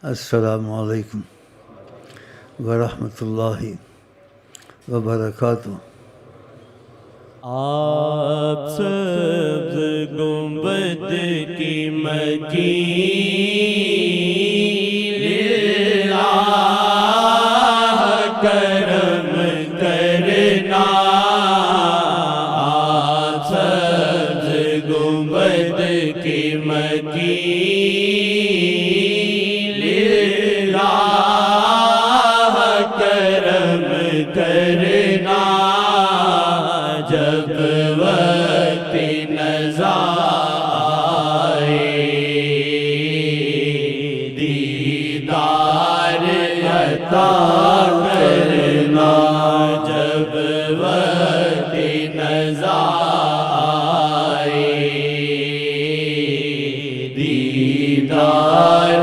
السلام علیکم ورحمۃ اللہ وبرکاتہ۔ آپ سبز گنبد کی مکین اللہ کرم کرنا، آپ سبز گنبد کی مکین اللہ کرم کرنا، جب وقت نزا آئے دیدار عطا کرنا، جب وقت نزا آئے دیدار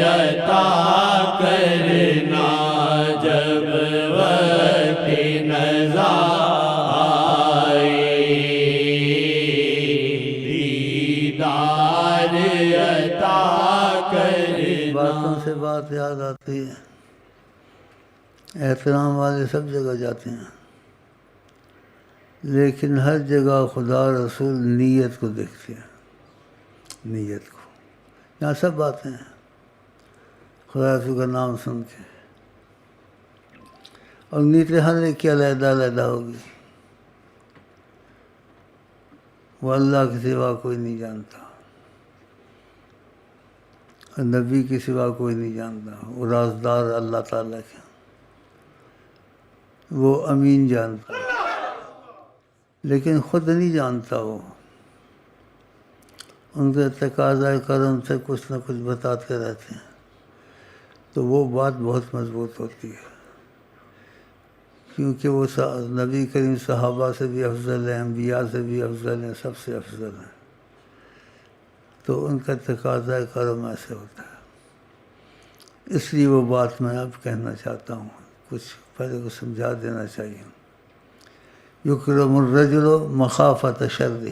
عطا کرنا، جب وقت نزا باتوں سے بات یاد آتی ہے، احترام والے سب جگہ جاتے ہیں، لیکن ہر جگہ خدا رسول نیت کو دیکھتے ہیں، نیت کو۔ یہاں سب باتیں ہیں، خدا رسول کا نام سن کے، اور نیتیں ہر ایک کی علیحدہ علیحدہ ہوگی۔ وہ اللہ کے سوا کوئی نہیں جانتا، اور نبی کے سوا کوئی نہیں جانتا، وہ رازدار اللہ تعالیٰ کے، وہ امین جانتا، لیکن خود نہیں جانتا۔ وہ ان کے تقاضۂ کرم سے کچھ نہ کچھ بتاتے رہتے ہیں، تو وہ بات بہت مضبوط ہوتی ہے، کیونکہ وہ نبی کریم صحابہ سے بھی افضل ہیں، انبیاء سے بھی افضل ہیں، سب سے افضل ہیں، تو ان کا تقاضۂ کرم ایسے ہوتا ہے۔ اس لیے وہ بات میں اب کہنا چاہتا ہوں، کچھ پہلے کو سمجھا دینا چاہیے۔ یکرم الرجل مخافۃ شرہ،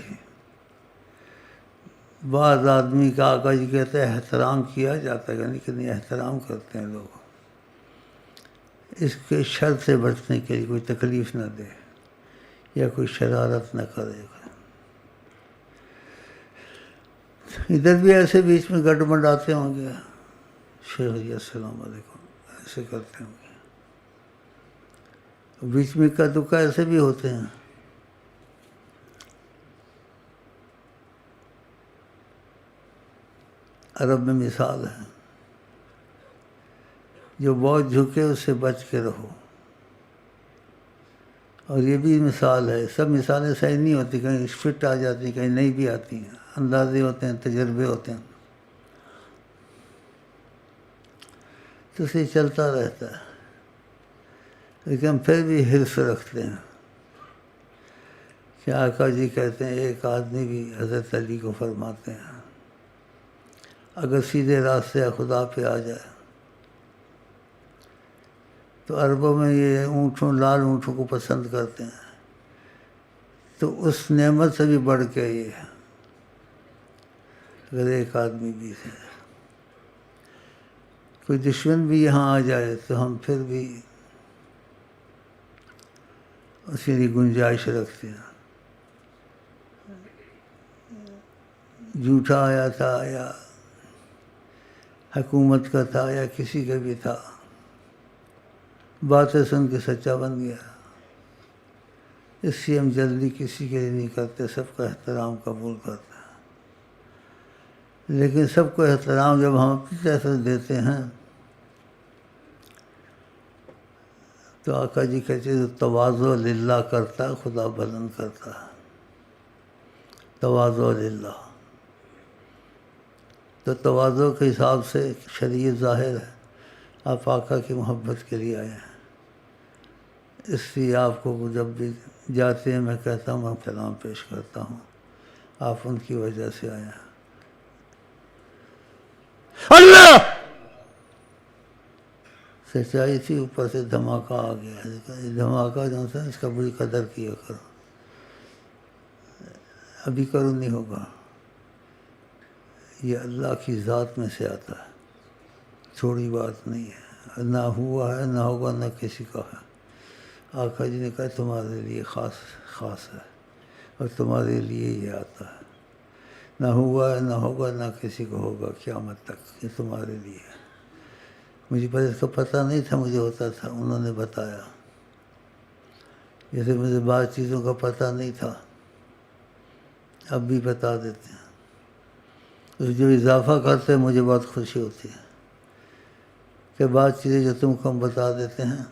بعض آدمی کا آقا جی کہتے ہیں احترام کیا جاتا ہے، یعنی کہ نہیں احترام کرتے ہیں لوگ، اس کے شر سے بچنے کے لیے کوئی تکلیف نہ دے یا کوئی شرارت نہ کرے۔ ادھر بھی ایسے بیچ میں گڑبڑ آتے ہوں گے، شیخ جی السلام علیکم ایسے کرتے ہوں گے، بیچ میں کا دکا ایسے بھی ہوتے ہیں۔ عرب میں مثال ہے، جو بہت جھکے اس سے بچ کے رہو، اور یہ بھی مثال ہے، سب مثالیں صحیح نہیں ہوتی، کہیں فٹ آ جاتی ہیں، کہیں نہیں بھی آتی ہیں، اندازے ہوتے ہیں، تجربے ہوتے ہیں، تو اسے چلتا رہتا ہے، لیکن پھر بھی حرص رکھتے ہیں کہ آقا جی کہتے ہیں ایک آدمی بھی حضرت علی کو فرماتے ہیں اگر سیدھے راستے خدا پہ آ جائے تو عربوں میں یہ اونٹوں لال اونٹوں کو پسند کرتے ہیں، تو اس نعمت سے بھی بڑھ کے یہ ہے اگر ایک آدمی بھی ہے، کوئی دشمن بھی یہاں آ جائے تو ہم پھر بھی اس کے لیے گنجائش رکھتے ہیں۔ جھوٹا آیا تھا یا حکومت کا تھا یا کسی کا بھی تھا، باتیں سن کے سچا بن گیا، اس لیے ہم جلدی کسی کے لیے نہیں کرتے، سب کا احترام قبول کرتے ہیں، لیکن سب کو احترام جب ہم اپنی طرف سے دیتے ہیں تو آقا جی کہتے ہیں تواضع للہ کرتا ہے خدا بلند کرتا ہے، تواضع للہ، تو تواضع کے حساب سے شریعت ظاہر ہے، آپ آقا کی محبت کے لیے آئے ہیں، اس لیے آپ کو جب بھی جاتے ہیں میں کہتا ہوں احترام پیش کرتا ہوں، آپ ان کی وجہ سے آئے ہیں۔ اللہ سچائی تھی، اوپر سے دھماکہ آ گیا. دھماکہ جو تھا اس کا بری قدر کیا کرو، ابھی کرو نہیں ہوگا. یہ اللہ کی ذات میں سے آتا ہے، چھوڑی بات نہیں ہے. نہ ہوا ہے نہ ہوگا نہ کسی کا ہے. آقا جی نے کہا تمہارے لیے خاص ہے اور تمہارے لیے یہ آتا ہے. نہ ہوا ہے نہ ہوگا نہ کسی کو ہوگا قیامت تک، یہ تمہارے لیے ہے. مجھے پہلے اس کا پتہ نہیں تھا، مجھے ہوتا تھا، انہوں نے بتایا. جیسے مجھے بعض چیزوں کا پتہ نہیں تھا، اب بھی بتا دیتے ہیں. اس جو اضافہ کرتے ہیں مجھے بہت خوشی ہوتی ہے کہ بعض چیزیں جو تم کو ہم بتا دیتے ہیں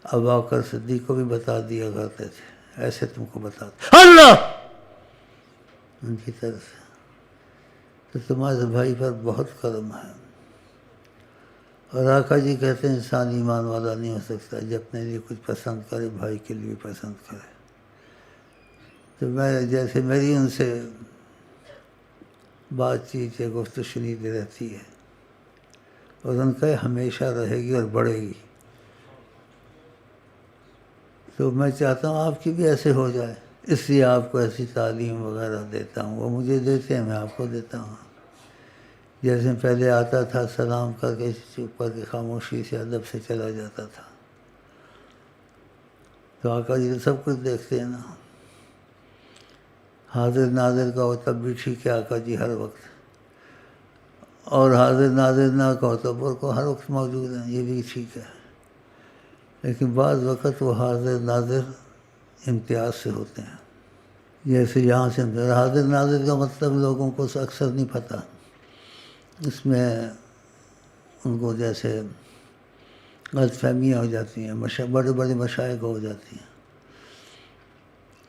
اب آ کر صدیق کو بھی بتا دیا کرتے تھے، ایسے تم کو بتاتے اللہ ان کی طرف سے. تو تمہارے بھائی پر بہت کرم ہے. اور آقا جی کہتے ہیں انسان ایمان والا نہیں ہو سکتا جب اپنے لیے کچھ پسند کرے بھائی کے لیے پسند کرے. تو میں جیسے میری ان سے بات چیت یا گفتگو شنید رہتی ہے اور ان کا ہمیشہ رہے گی اور بڑھے گی. تو میں چاہتا ہوں آپ کی بھی ایسے ہو جائے، اس لیے آپ کو ایسی تعلیم وغیرہ دیتا ہوں. وہ مجھے دیتے ہیں، میں آپ کو دیتا ہوں. جیسے پہلے آتا تھا سلام کر کے چپ کر کے خاموشی سے ادب سے چلا جاتا تھا. تو آقا جی سب کچھ دیکھتے ہیں نا. حاضر ناظر کا ہو تب بھی ٹھیک ہے آقا جی ہر وقت، اور حاضر ناظر نہ کا ہو تب وہ ہر وقت موجود ہیں، یہ بھی ٹھیک ہے. لیکن بعض وقت وہ حاضر ناظر امتیاز سے ہوتے ہیں. جیسے یہاں سے حاضر ناظر کا مطلب لوگوں کو اکثر نہیں پتہ. اس میں ان کو جیسے غلط فہمیاں ہو جاتی ہیں، بڑے بڑے مشائخ ہو جاتی ہیں.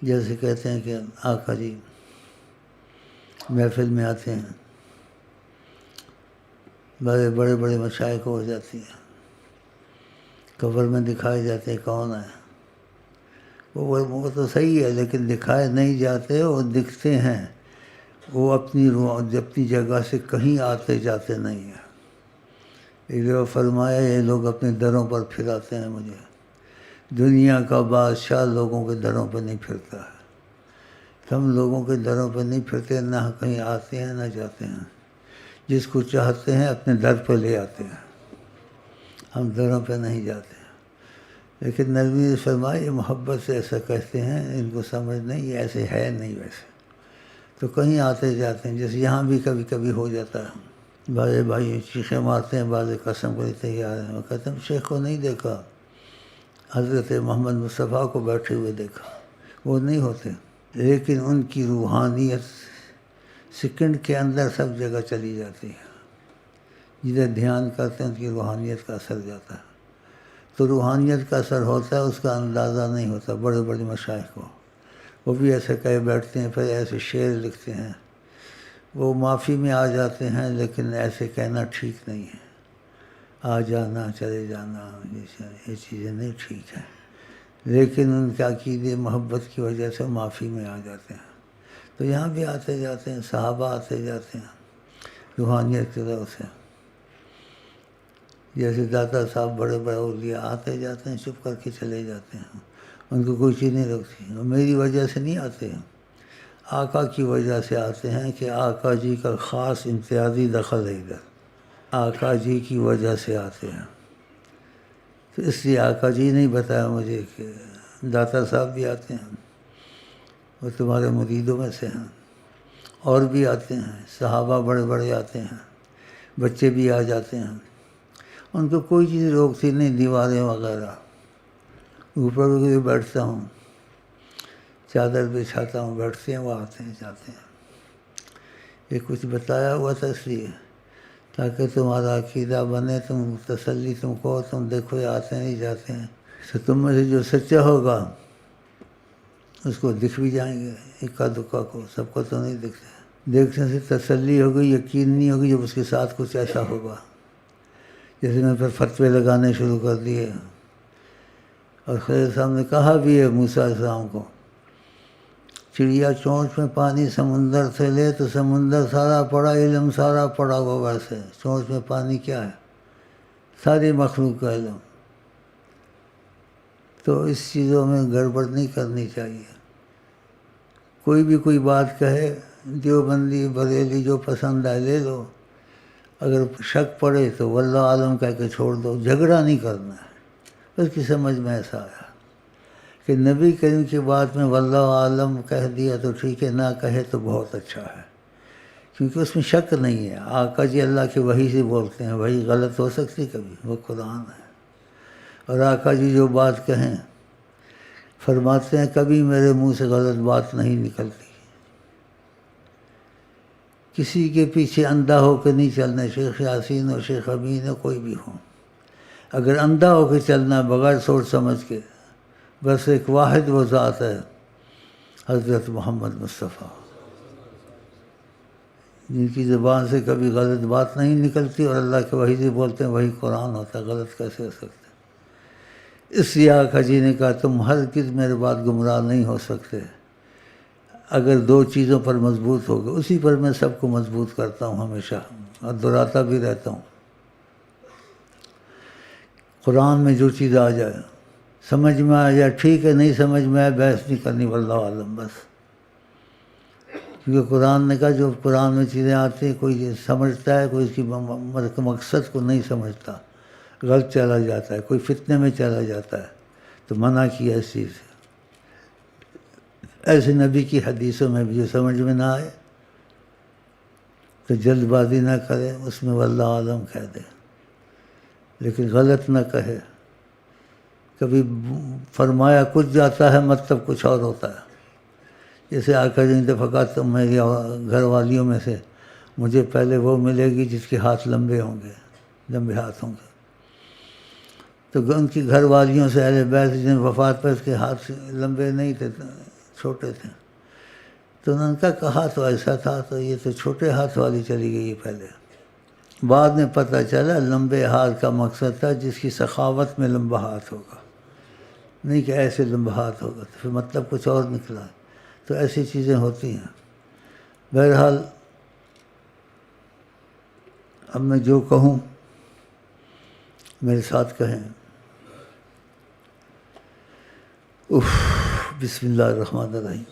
جیسے کہتے ہیں کہ آقا جی محفل میں آتے ہیں، بڑے بڑے مشائخ ہو جاتی ہیں، قبر میں دکھائے جاتے ہیں کون ہے. وہ تو صحیح ہے لیکن دکھائے نہیں جاتے، وہ دکھتے ہیں. وہ اپنی جگہ سے کہیں آتے جاتے نہیں ہیں. یہ فرمایا یہ لوگ اپنے دروں پر پھراتے ہیں مجھے. دنیا کا بادشاہ لوگوں کے دروں پہ نہیں پھرتا ہے. ہم لوگوں کے دروں پہ نہیں پھرتے، نہ کہیں آتے ہیں نہ جاتے ہیں. جس کو چاہتے ہیں اپنے در پہ لے آتے ہیں، ہم دروں پہ نہیں جاتے. لیکن نبی نے فرمایا یہ محبت سے ایسا کہتے ہیں، ان کو سمجھ نہیں، یہ ایسے ہے نہیں ویسے. تو کہیں آتے جاتے ہیں، جیسے یہاں بھی کبھی کبھی ہو جاتا ہے. بڑے بھائی چیخیں مارتے ہیں، بعض قسم کو تیار ہیں. وہ کہتے ہیں شیخ کو نہیں دیکھا، حضرت محمد مصطفیٰ کو بیٹھے ہوئے دیکھا. وہ نہیں ہوتے، لیکن ان کی روحانیت سیکنڈ کے اندر سب جگہ چلی جاتی ہے. جدھر دھیان کرتے ہیں ان کی روحانیت کا اثر جاتا ہے. تو روحانیت کا اثر ہوتا ہے، اس کا اندازہ نہیں ہوتا. بڑے بڑے مشائخ کو وہ بھی ایسے کہے بیٹھتے ہیں، پھر ایسے شعر لکھتے ہیں. وہ معافی میں آ جاتے ہیں لیکن ایسے کہنا ٹھیک نہیں ہے. آ جانا چلے جانا یہ چیزیں نہیں ٹھیک ہیں. لیکن ان کے عقیدے محبت کی وجہ سے معافی میں آ جاتے ہیں. تو یہاں بھی آتے جاتے ہیں، صحابہ آتے جاتے ہیں روحانیت کی طرف سے. جیسے داتا صاحب بڑے بڑے اولیاء آتے جاتے ہیں، چپ کر کے چلے جاتے ہیں، ان کو کوئی چیز نہیں رکھتی. اور میری وجہ سے نہیں آتے ہیں، آقا کی وجہ سے آتے ہیں کہ آقا جی کا خاص امتیازی دخل ہے ادھر. آقا جی کی وجہ سے آتے ہیں. تو اس لیے آقا جی نہیں بتایا مجھے کہ داتا صاحب بھی آتے ہیں، وہ تمہارے مریدوں میں سے ہیں. اور بھی آتے ہیں، صحابہ بڑے بڑے آتے ہیں، بچے بھی آ جاتے ہیں. ان کو کوئی چیز روکتی نہیں، دیواریں وغیرہ. اوپر بھی بیٹھتا ہوں، چادر بچھاتا ہوں، بیٹھتے ہیں، وہ آتے ہیں جاتے ہیں. یہ کچھ بتایا ہوا تھا اس لیے تاکہ تمہارا عقیدہ بنے، تم تسلی تم کو، تم دیکھو یہ آتے نہیں جاتے ہیں. تو تم میں سے جو سچا ہوگا اس کو دکھ بھی جائیں گے، اکا دکا کو، سب کو تو نہیں دکھتے. دیکھنے سے تسلی ہوگی، یقین نہیں ہوگی جب اس کے ساتھ کچھ ایسا ہوگا. جیسے میں پھر فتوے لگانے شروع کر دیے. اور خضر صاحب نے کہا بھی ہے موسیٰ علیہ السلام کو، چڑیا چونچ میں پانی سمندر سے لے تو سمندر سارا پڑا، علم سارا پڑا ہوا. ویسے چونچ میں پانی کیا ہے؟ ساری مخلوق کا علم. تو اس چیزوں میں گڑبڑ نہیں کرنی چاہیے. کوئی بھی کوئی بات کہے، دیوبندی بریلی جو پسند آئے لے لو، اگر شک پڑے تو واللہ عالم کہہ کے چھوڑ دو. جھگڑا نہیں کرنا ہے. اس کی سمجھ میں ایسا آیا کہ نبی کریم کی بات میں واللہ عالم کہہ دیا تو ٹھیک ہے، نہ کہے تو بہت اچھا ہے، کیونکہ اس میں شک نہیں ہے. آقا جی اللہ کی وحی سے بولتے ہیں، وحی غلط ہو سکتی کبھی، وہ قرآن ہے. اور آقا جی جو بات کہیں فرماتے ہیں کبھی میرے منہ سے غلط بات نہیں نکلتی. کسی کے پیچھے اندھا ہو کے نہیں چلنا. شیخ یاسین ہو، شیخ امین ہو، کوئی بھی ہو، اگر اندھا ہو کے چلنا ہے بغیر سوچ سمجھ کے، بس ایک واحد وہ ذات ہے حضرت محمد مصطفیٰ، جن کی زبان سے کبھی غلط بات نہیں نکلتی اور اللہ کے وحی سے بولتے ہیں وہی قرآن ہوتا ہے. غلط کیسے ہو سکتا ہے؟ اس لیے آقا جی نے کہا تم ہرگز میرے بعد گمراہ نہیں ہو سکتے اگر دو چیزوں پر مضبوط ہو گئے. اسی پر میں سب کو مضبوط کرتا ہوں ہمیشہ، اور دہراتا بھی رہتا ہوں. قرآن میں جو چیز آ جائے، سمجھ میں آ جائے ٹھیک ہے، نہیں سمجھ میں آئے بحث نہیں کرنی، واللہ عالم بس. کیونکہ قرآن نے کہا جو قرآن میں چیزیں آتی ہیں کوئی سمجھتا ہے، کوئی اس کی مقصد کو نہیں سمجھتا، غلط چلا جاتا ہے، کوئی فتنے میں چلا جاتا ہے، تو منع کیا اس چیز سے. ایسے نبی کی حدیثوں میں بھی جو سمجھ میں نہ آئے تو جلد بازی نہ کرے، اس میں واللہ عالم کہہ دے، لیکن غلط نہ کہے. کبھی فرمایا کچھ جاتا ہے مطلب کچھ اور ہوتا ہے. جیسے آقا جی نے فقط میری گھر والیوں میں سے مجھے پہلے وہ ملے گی جس کے ہاتھ لمبے ہوں گے، لمبے ہاتھ ہوں گے. تو ان کی گھر والیوں سے اہل بیت جن وفات پر اس کے ہاتھ لمبے نہیں تھے، چھوٹے تھے، تو انہوں نے کہا تو ایسا تھا، تو یہ تو چھوٹے ہاتھ والی چلی گئی پہلے. بعد میں پتہ چلا لمبے ہاتھ کا مقصد تھا جس کی سخاوت میں لمبا ہاتھ ہوگا، نہیں کہ ایسے لمبا ہاتھ ہوگا، تو پھر مطلب کچھ اور نکلا. تو ایسی چیزیں ہوتی ہیں. بہرحال اب میں جو کہوں میرے ساتھ کہیں. بسم اللہ الرحمن الرحیم.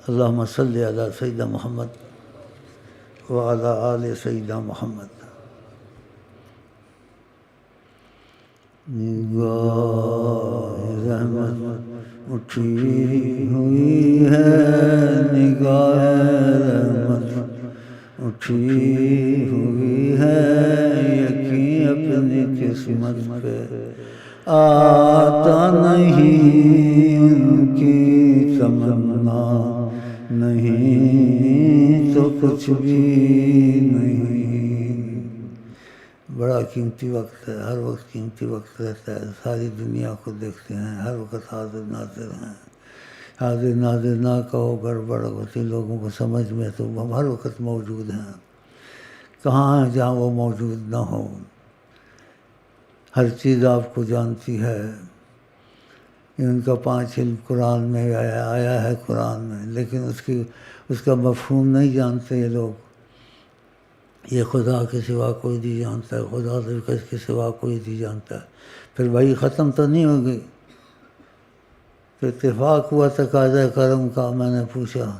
اللہم صلی علی سیدنا محمد وعلی آل سیدنا محمد. نگاہ رحمت اٹھی ہوئی ہے، نگاہ رحمت اٹھی ہوئی ہے، یقین اپنی قسمت پہ آتا نہیں، ان کی تمنا نہیں تو کچھ بھی نہیں. بڑا قیمتی وقت ہے، ہر وقت قیمتی وقت رہتا ہے. ساری دنیا کو دیکھتے ہیں، ہر وقت حاضر ناظر ہیں. حاضر ناظر نہ کہو گڑبڑ ہوتی لوگوں کو سمجھ میں، تو ہم ہر وقت موجود ہیں. کہاں ہیں جہاں وہ موجود نہ ہو؟ ہر چیز آپ کو جانتی ہے. ان کا 5 علم قرآن میں آیا ہے قرآن میں، لیکن اس کا مفہوم نہیں جانتے یہ لوگ. یہ خدا کے سوا کوئی نہیں جانتا ہے، خدا کے سوا کوئی نہیں جانتا ہے. پھر وہی ختم تو نہیں ہوگی. تو اتفاق ہوا تقاضۂ کرم کا. میں نے پوچھا،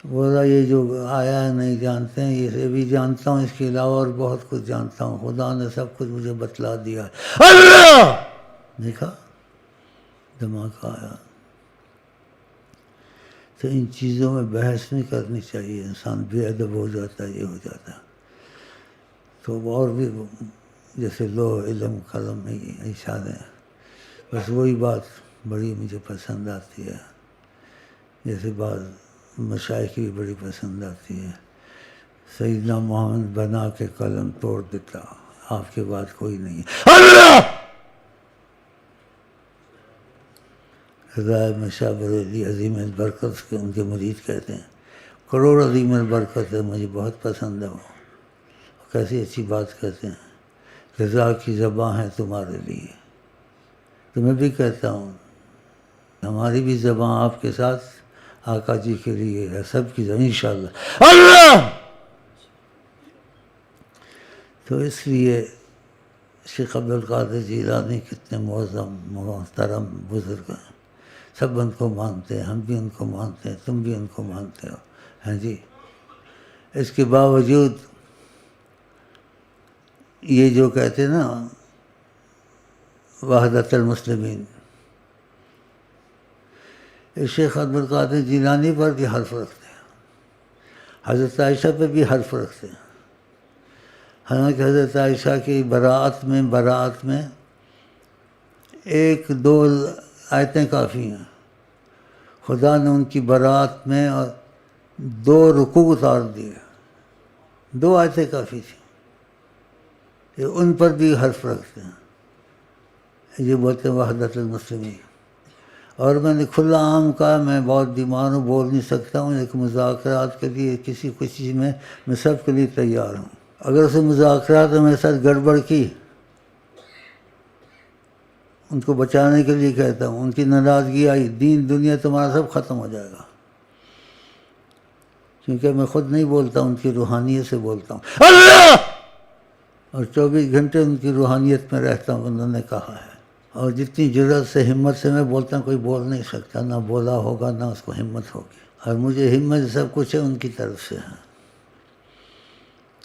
بولا یہ جو آیا ہے نہیں جانتے ہیں، یہ بھی جانتا ہوں، اس کے علاوہ اور بہت کچھ جانتا ہوں. خدا نے سب کچھ مجھے بتلا دیا. اللہ دیکھا، دماغ آیا. تو ان چیزوں میں بحث نہیں کرنی چاہیے. انسان بے ادب ہو جاتا ہے، یہ ہو جاتا ہے. تو اور بھی جیسے لوح علم قلم اشارے، بس وہی بات بڑی مجھے پسند آتی ہے. جیسے بعض مشائخ کی بھی بڑی پسند آتی ہے. سیدنا محمد بنا کے قلم توڑ دیتا، آپ کے بعد کوئی نہیں. اللہ رضا مشا بریلی عظیم البرکت کے ان کے مرید کہتے ہیں، کروڑ عظیم البرکت ہے، مجھے بہت پسند ہے. وہ کیسی اچھی بات کہتے ہیں، رضا کی زباں ہے تمہارے لیے. تو میں بھی کہتا ہوں ہماری بھی زباں آپ کے ساتھ آقا جی کے لیے ہے، سب کی زباں انشاءاللہ. اللہ تو اس لیے شیخ عبد القادر جیلانی کتنے معظم محترم بزرگ ہیں، سب ان کو مانتے ہیں، ہم بھی ان کو مانتے ہیں، تم بھی ان کو مانتے ہو، ہاں جی۔ اس کے باوجود یہ جو کہتے ہیں نا وحدت المسلمین، شیخ عبد القادر جیلانی پر بھی حرف رکھتے ہیں، حضرت عائشہ پہ بھی حرف رکھتے ہیں، حالانکہ حضرت عائشہ کی براءت میں ایک دو آیتیں کافی ہیں، خدا نے ان کی براءت میں اور 2 رکوع اتار دیے، 2 آیتیں کافی تھیں، کہ ان پر بھی حرف رکھتے ہیں، یہ بولتے ہیں وحدت المسلمین۔ اور میں نے کھلا عام کہا میں بہت بیمار ہوں، بول نہیں سکتا ہوں، لیکن مذاکرات کے لیے کسی چیز میں سب کے لیے تیار ہوں۔ اگر اسے مذاکرات میں میرے ساتھ گڑبڑ کی، ان کو بچانے کے لیے کہتا ہوں، ان کی ناراضگی آئی، دین دنیا تمہارا سب ختم ہو جائے گا، کیونکہ میں خود نہیں بولتا، ان کی روحانیت سے بولتا ہوں اللہ، اور 24 گھنٹے ان کی روحانیت میں رہتا ہوں، انہوں نے کہا ہے۔ اور جتنی جرأت سے ہمت سے میں بولتا ہوں، کوئی بول نہیں سکتا، نہ بولا ہوگا نہ اس کو ہمت ہوگی، اور مجھے ہمت سب کچھ ہے ان کی طرف سے ہے۔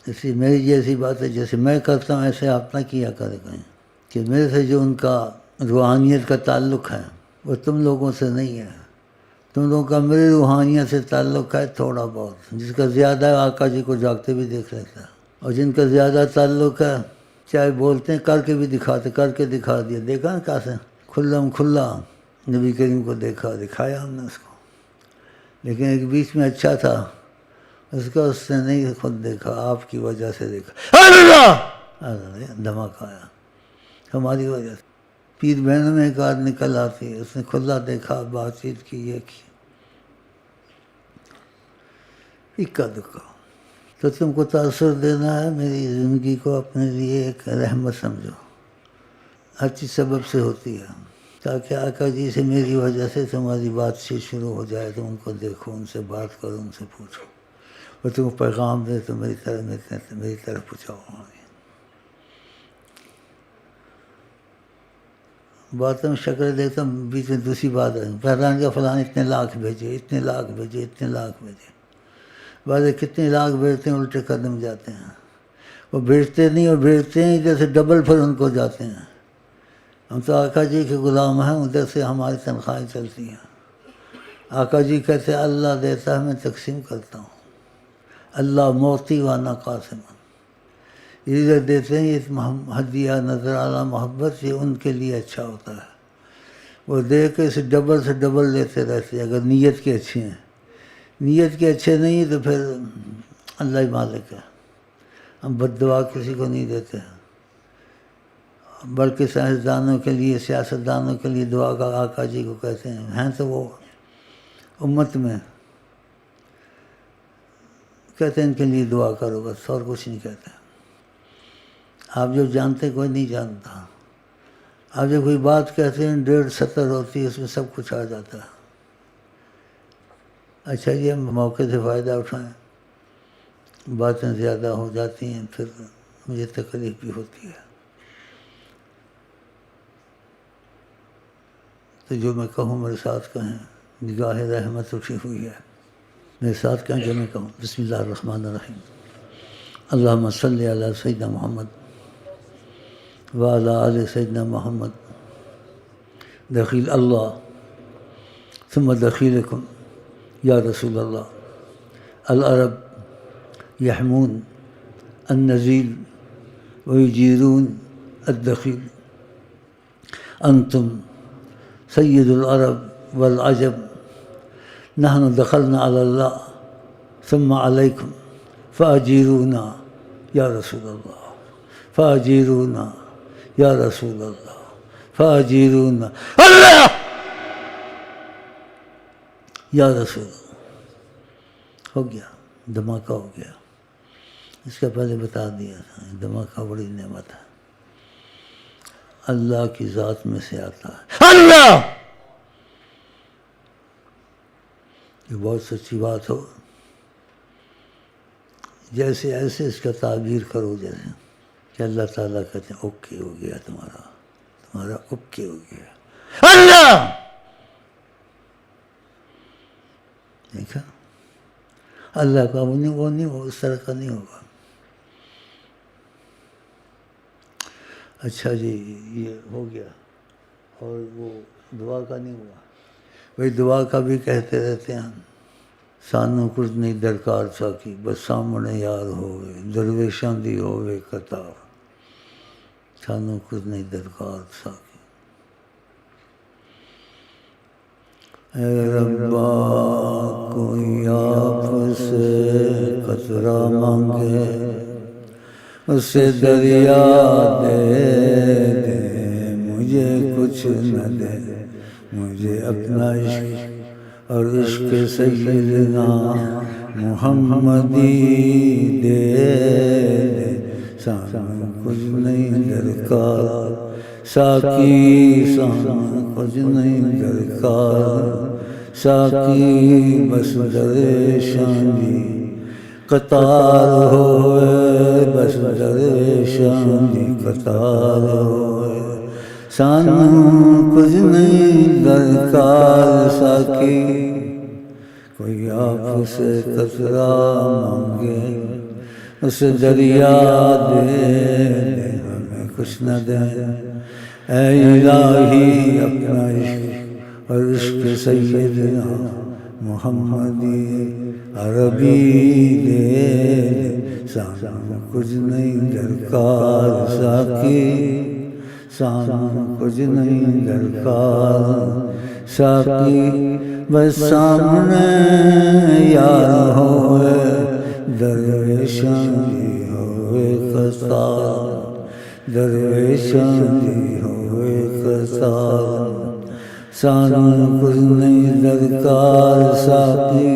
اس لیے میری جیسی بات ہے، جیسے میں کرتا ہوں ایسے آپ نہ کیا کرے کہیں، کہ میرے سے جو ان کا روحانیت کا تعلق ہے وہ تم لوگوں سے نہیں ہے، تم لوگوں کا میری روحانیت سے تعلق ہے تھوڑا بہت، جس کا زیادہ ہے آقا جی کو جاگتے بھی دیکھ لیتا ہے، اور جن کا زیادہ تعلق ہے چاہے بولتے ہیں کر کے بھی دکھاتے، کر کے دکھا دیا، دیکھا نا کیسے کھلا نبی کریم کو دکھایا ہم نے اس کو۔ لیکن ایک بیچ میں اچھا تھا، اس نے نہیں خود دیکھا، آپ کی وجہ سے دیکھا، اللہ دھماکہ آیا ہماری وجہ سے۔ پیر بہنوں میں ایک آدھ نکل آتی ہے، اس نے کھلا دیکھا، بات چیت کی، یہ کی، اکا دکا۔ تو تم کو تاثر دینا ہے، میری زندگی کو اپنے لیے ایک رحمت سمجھو، ہر چیز سبب سے ہوتی ہے، تاکہ آقا جی سے میری وجہ سے تمہاری بات چیت شروع ہو جائے، تو ان کو دیکھو، ان سے بات کرو، ان سے پوچھو، اور تم کو پیغام دے تو میری طرف پہنچاؤ۔ باتوں میں شکل دیکھتا ہوں، بیچ میں دوسری بات ہے، پہلان کا فلان اتنے لاکھ بھیجے، اتنے لاکھ بھیجے، اتنے لاکھ بھیجے، بعض کتنے لاکھ بھیجتے ہیں، الٹے قدم جاتے ہیں، وہ بھیجتے نہیں، اور بھیجتے ہیں جیسے ڈبل پھر ان کو جاتے ہیں۔ ہم تو آقا جی کے غلام ہیں، ادھر سے ہماری تنخواہیں چلتی ہیں، آقا جی کہتے ہیں اللہ دیتا ہے میں تقسیم کرتا ہوں، اللہ موتی وانا قاسم، یہ ادھر دیتے ہیں، یہ ہدیہ نظر اعلیٰ محبت، یہ ان کے لیے اچھا ہوتا ہے، وہ دے کے اسے ڈبل سے ڈبل لیتے رہتے ہیں، اگر نیت کے اچھے ہیں، نیت کے اچھے نہیں تو پھر اللہ ہی مالک ہے۔ ہم بد دعا کسی کو نہیں دیتے ہیں، بلکہ سائنسدانوں کے لیے، سیاستدانوں کے لیے دعا کا آقا جی کو کہتے ہیں تو وہ امت میں کہتے ہیں ان کے لیے دعا کرو بس، اور کچھ نہیں کہتے۔ آپ جو جانتے کوئی نہیں جانتا، آپ جب کوئی بات کہتے ہیں 1.5 ہوتی ہے، اس میں سب کچھ آ جاتا ہے۔ اچھا جی، ہم موقع سے فائدہ اٹھائیں، باتیں زیادہ ہو جاتی ہیں، پھر مجھے تکلیف بھی ہوتی ہے، تو جو میں کہوں میرے ساتھ کہیں، نگاہ رحمت اٹھی ہوئی ہے، میرے ساتھ کہیں جو میں کہوں۔ بسم اللہ الرحمن الرحیم، اللہم صلی علی سیدنا محمد وعلی آل سیدنا محمد، دخیل اللہ ثم دخیلکم یا رسول اللہ، العرب یحمون النزیل ویجیرون الدخیل، انتم سید العرب والعجب، نحن دخلنا علی اللہ ثم علیکم فاجیرونا یا رسول اللہ، فاجیرونا یا رسول اللہ، فاجیرونا اللہ یا رسول اللہ۔ ہو گیا، دھماکہ ہو گیا، اس کا پہلے بتا دیا تھا، دھماکہ بڑی نعمت ہے، اللہ کی ذات میں سے آتا ہے اللہ، یہ بہت سچی بات ہو، جیسے ایسے اس کا تعبیر کرو، جیسے کہ اللہ تعالیٰ کہتے ہیں اوکے ہو گیا تمہارا اوکے ہو گیا اللہ. دیکھا اللہ کا وہ اس طرح کا نہیں ہوگا. اچھا جی یہ ہو گیا. اور وہ دعا کا نہیں ہوا. بھائی دعا کا بھی کہتے رہتے ہیں ہم. سانو کچھ نہیں درکار ساکی بس سامنے یار ہوئے درویشاں دی ہوئے قطار. سانو کچھ نہیں درکار ساکی. اے ربا کوئی آپ سے قطرہ مانگے اسے دریا دے دے مجھے کچھ نہ دے. مجھے اپنا عشق اور عشق سیدنا محمدی دے دے. سانو کچھ نہیں درکار ساکی سانو کچھ نہیں درکار ساکی بس دریشان دی قطار ہوئے بس دریشان دی قطار ہوئے. سانو کچھ نہیں درکار ساکی کوئی آپ سے قطرہ مانگے اسے دریا دے دے ہمیں کچھ نہ دے. اے الہی اپنا عشق اور عشق سیدنا محمدی عربی دے دے. سانو کچھ نہیں درکار ساکی سانو کچھ نہیں درکار ساکی بس سامنے یار ہوئے درویشاں دی ہوئے قطار. درویشاں دی ہوئے قطار. سانو کچھ نہیں درکار ساکی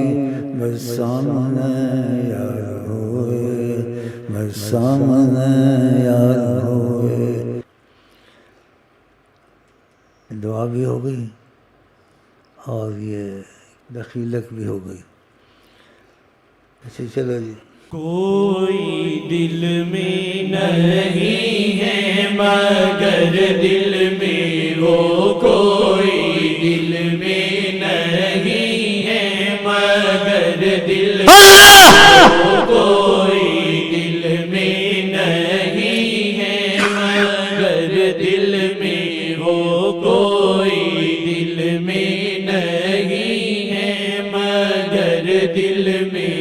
بس سامنے یار ہوئے بس سامنے یار ہوئے. دعا بھی ہو گئی اور یہ دخیلت بھی ہو گئی. اچھا چلو جی. کوئی دل میں نہیں ہے مگر دل میں وہ کوئی دل میں نہیں ہے مگر دل میں کوئی دل میں نہیں ہے مگر دل میں وہ کوئی دل میں نہیں ہے مگر دل میں